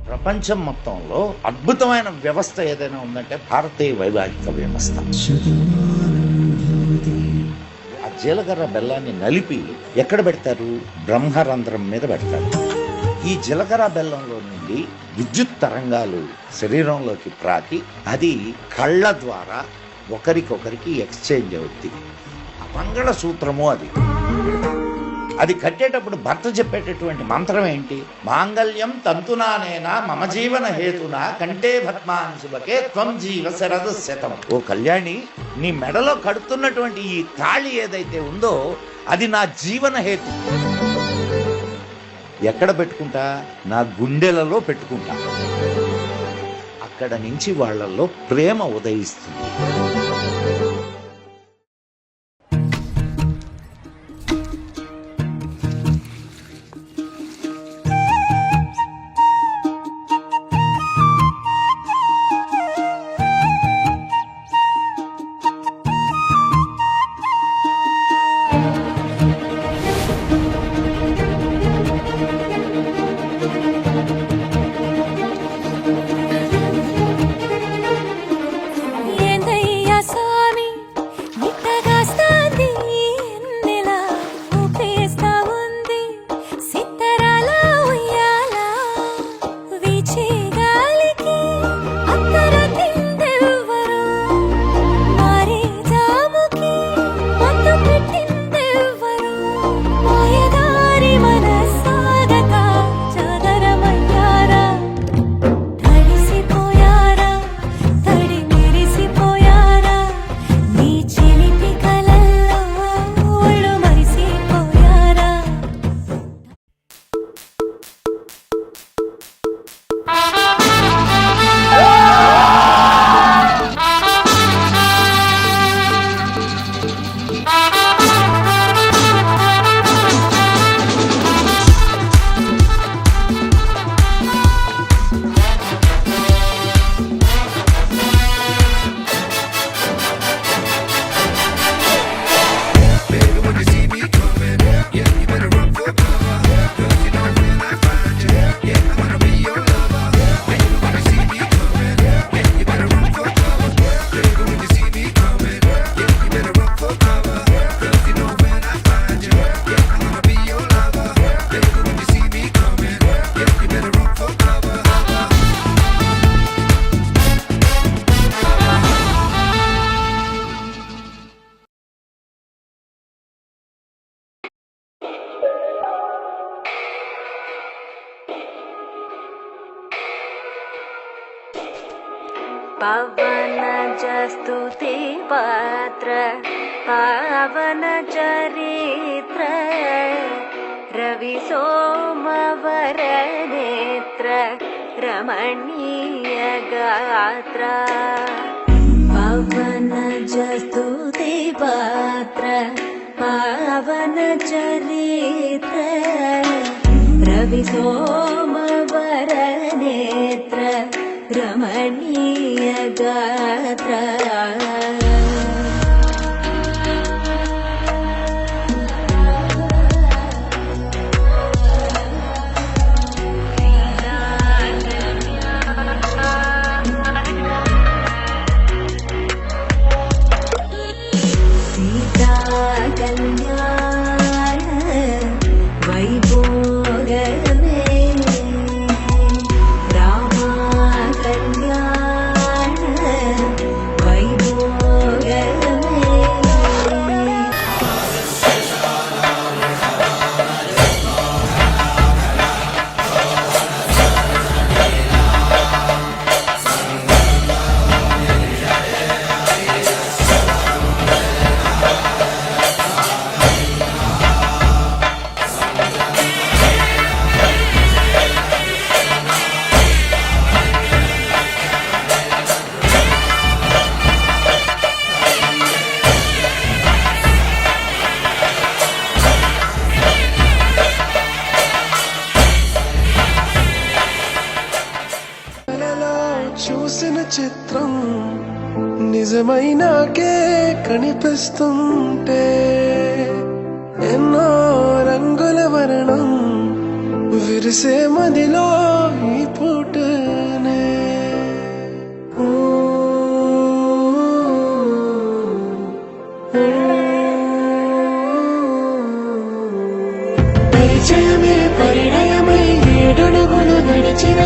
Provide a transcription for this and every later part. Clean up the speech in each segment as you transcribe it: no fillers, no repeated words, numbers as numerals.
ప్రపంచం మొత్తంలో అద్భుతమైన వ్యవస్థ ఏదైనా ఉందంటే భారతీయ వైవాహిక వ్యవస్థ. ఆ జీలకర్ర బెల్లాన్ని నలిపి ఎక్కడ పెడతారు? బ్రహ్మరంధ్రం మీద పెడతారు. ఈ జీలకర్ర బెల్లంలో నుండి విద్యుత్ తరంగాలు శరీరంలోకి ప్రాకి అది కళ్ళ ద్వారా ఒకరికొకరికి ఎక్స్చేంజ్ అవుతుంది. మంగళసూత్రము అది కట్టేటప్పుడు భర్త చెప్పేటటువంటి మంత్రం ఏంటి? మాంగళ్యం తంతునానేనా మమ జీవన హేతునా కంటే భద్మాన్ శుభకే త్వం జీవ శరద శతం. ఓ కళ్యాణి, నీ మెడలో కడుతున్నటువంటి ఈ తాళి ఏదైతే ఉందో అది నా జీవన హేతు. ఎక్కడ పెట్టుకుంటా? నా గుండెలలో పెట్టుకుంటా. అక్కడ నుంచి వాళ్ళల్లో ప్రేమ ఉదయిస్తుంది. పవన జస్తుతి పాత్ర పావన చరిత్ర రవి సోమవర నేత్ర రమణీయ గాత్ర. పవన జస్తుతి పాత్ర పావన చరిత్ర రవి సోమవర నేత్ర రమణీయ గాత్ర. సీతా కళ్యాణ వైభోగమే చూసిన చిత్రం నిజమైనాకే కనిపిస్తుంటే ఎన్నో రంగుల వర్ణం విరిసే మదిలో ఈ పూట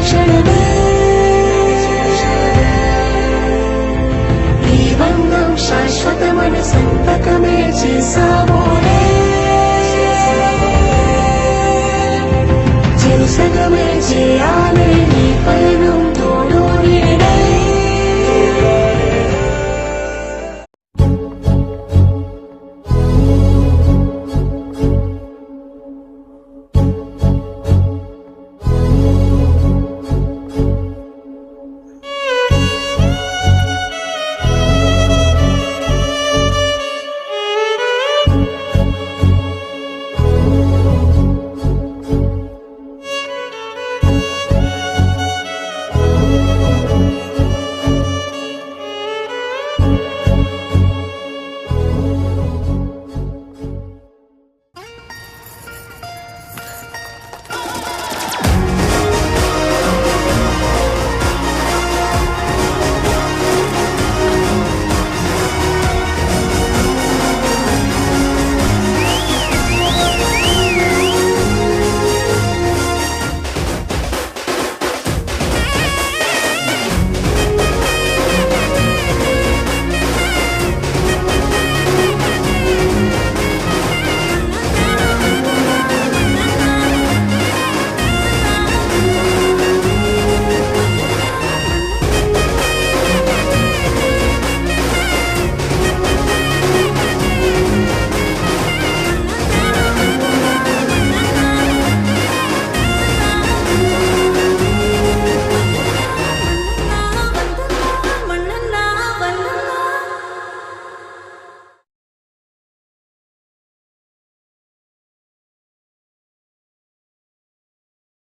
క్షణమే